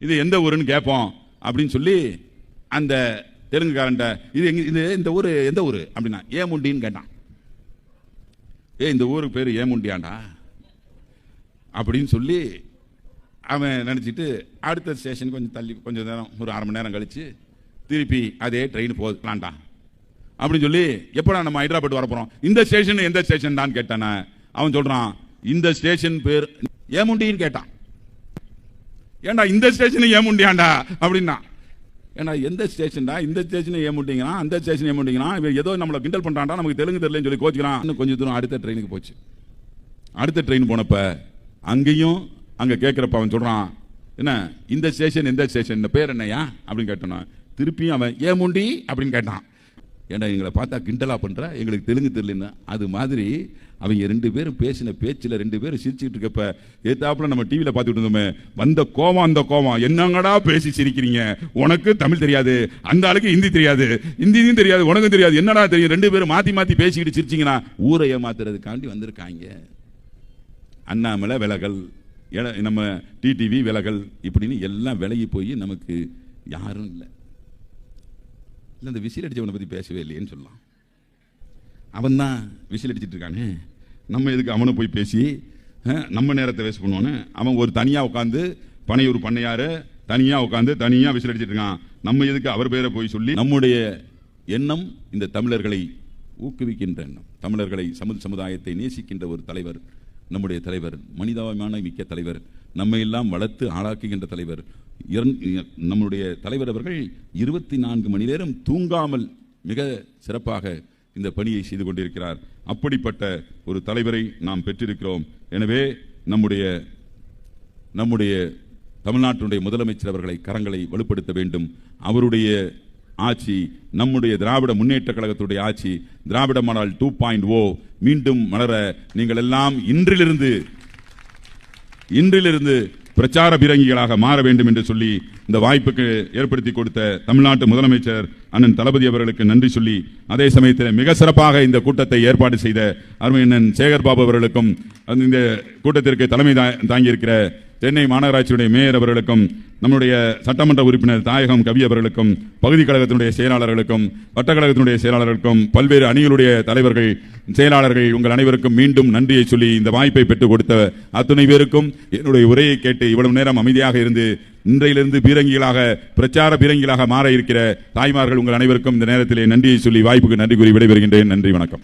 இது எந்த ஊருன்னு கேட்போம் அப்படின்னு சொல்லி அந்த தெலுங்குக்காரன்ட்ட இது இந்த ஊர் எந்த ஊர் அப்படின்னா ஏமுண்டின்னு கேட்டான். இந்த ஊருக்கு பேர் ஏமுண்டியாண்டா அப்படின்னு சொல்லி அவன் நினச்சிட்டு அடுத்த ஸ்டேஷன் கொஞ்சம் தள்ளி கொஞ்சம் நேரம் ஒரு அரை மணி நேரம் கழிச்சு திருப்பி அதே ட்ரெயின் போகலான்டா அப்படின்னு சொல்லி எப்படா நம்ம ஹைதராபாத் வர போகிறோம், இந்த ஸ்டேஷன் எந்த ஸ்டேஷன் தான் கேட்டானே. அவன் சொல்கிறான் இந்த ஸ்டேஷன் பேர் ஏமுண்டின்னு கேட்டான். ஏண்டா இந்த ஸ்டேஷன் ஏமுண்டியாண்டா அப்படின்னா, ஏன்னா எந்த ஸ்டேஷன்டா, இந்த ஸ்டேஷன் ஏமுண்டிங்கிறான், அந்த ஸ்டேஷன் ஏமுண்டிங்கிறான், இவன் ஏதோ நம்மளை கிண்டல் பண்ணுறான்டா, நமக்கு தெலுங்கு தெரியலன்னு சொல்லி கோச்சிக்கிறான். இன்னும் கொஞ்சம் தூரம் அடுத்த ட்ரெயினுக்கு போச்சு. அடுத்த ட்ரெயின் போனப்ப அங்கேயும் அங்கே கேட்குறப்ப அவன் சொல்கிறான், என்ன இந்த ஸ்டேஷன் எந்த ஸ்டேஷன், இந்த பேர் என்னையா அப்படின்னு கேட்டானா. திருப்பியும் அவன் ஏமுண்டி அப்படின்னு கேட்டான். ஏன்னா எங்களை பார்த்தா கிண்டலா பண்ற, எங்களுக்கு தெலுங்கு தெரியலன்னு. அது மாதிரி அவங்க ரெண்டு பேரும் பேசின பேச்சில் ரெண்டு பேரும் சிரிச்சுட்டு இருக்கப்ப ஏத்தாப்புல நம்ம டிவியில் பார்த்துட்டு இருந்தோமே, வந்த கோவம் அந்த கோவம், என்னங்கடா பேசி சிரிக்கிறீங்க, உனக்கு தமிழ் தெரியாது, அந்த ஆளுக்கு ஹிந்தி தெரியாது, ஹிந்தியும் தெரியாது, உனக்கும் தெரியாது, என்னடா தெரியும், ரெண்டு பேரும் மாற்றி மாற்றி பேசிக்கிட்டு சிரிச்சிங்கன்னா ஊரை ஏமாத்துறதுக்காண்டி வந்திருக்காங்க. அண்ணாமலை விலகல், நம்ம டிடிவி விலகல், இப்படின்னு எல்லாம் விலகி போய் நமக்கு யாரும் இல்லை. இந்த விசில் அடிச்சவனை பற்றி பேசவே இல்லையேன்னு சொல்லலாம். அவன் தான் விசில் அடிச்சிட்டு இருக்கானே, நம்ம எதுக்கு அவனை போய் பேசி நம்ம நேரத்தை வேஸ்ட் பண்ணுவோன்னு. அவன் ஒரு தனியாக உட்காந்து பனையூர் பண்ணையாரு தனியாக உட்காந்து தனியாக விசில் அடிச்சிட்டு இருக்கான். நம்ம எதுக்கு அவர் பேரை போய் சொல்லி. நம்முடைய எண்ணம் இந்த தமிழர்களை ஊக்குவிக்கின்ற எண்ணம், தமிழர்களை சமுதாயத்தை நேசிக்கின்ற ஒரு தலைவர் நம்முடைய தலைவர், மனிதாபிமான மிக்க தலைவர், நம்மை எல்லாம் வளர்த்து ஆளாக்குகின்ற தலைவர். நம்முடைய தலைவர் அவர்கள் 24 மணி நேரம் தூங்காமல் மிக சிறப்பாக இந்த பணியை செய்து கொண்டிருக்கிறார். அப்படிப்பட்ட ஒரு தலைவரை நாம் பெற்றிருக்கிறோம். எனவே நம்முடைய தமிழ்நாட்டினுடைய முதலமைச்சர் அவர்களை கரங்களை வலுப்படுத்த வேண்டும். அவருடைய ஆட்சி, நம்முடைய திராவிட முன்னேற்ற கழகத்துடைய ஆட்சி, திராவிட மாடல் 2.0 மீண்டும் மலர நீங்கள் எல்லாம் இன்றிலிருந்து பிரச்சார பீரங்கிகளாக மாற வேண்டும் என்று சொல்லி இந்த வாய்ப்புக்கு ஏற்படுத்தி கொடுத்த தமிழ்நாட்டு முதலமைச்சர் அண்ணன் தளபதி அவர்களுக்கு நன்றி சொல்லி, அதே சமயத்தில் மிக சிறப்பாக இந்த கூட்டத்தை ஏற்பாடு செய்த அருமையண்ணன் சேகர்பாபு அவர்களுக்கும், இந்த கூட்டத்திற்கு தலைமை தாங்கியிருக்கிற சென்னை மாநகராட்சியுடைய மேயர் அவர்களுக்கும், நம்முடைய சட்டமன்ற உறுப்பினர் தாயகம் கவி அவர்களுக்கும், பகுதி கழகத்தினுடைய செயலாளர்களுக்கும், வட்டக்கழகத்தினுடைய செயலாளர்களுக்கும், பல்வேறு அணிகளுடைய தலைவர்கள் செயலாளர்கள், உங்கள் அனைவருக்கும் மீண்டும் நன்றியை சொல்லி இந்த வாய்ப்பை பெற்றுக் கொடுத்த அத்துணை பேருக்கும் என்னுடைய உரையை கேட்டு இவ்வளவு நேரம் அமைதியாக இருந்து இன்றையிலிருந்து பீரங்கிகளாக பிரச்சார பீரங்கிகளாக மாற இருக்கிற தாய்மார்கள் உங்கள் அனைவருக்கும் இந்த நேரத்திலே நன்றியை சொல்லி வாய்ப்புக்கு நன்றி கூறி விடைபெறுகின்றேன். நன்றி, வணக்கம்.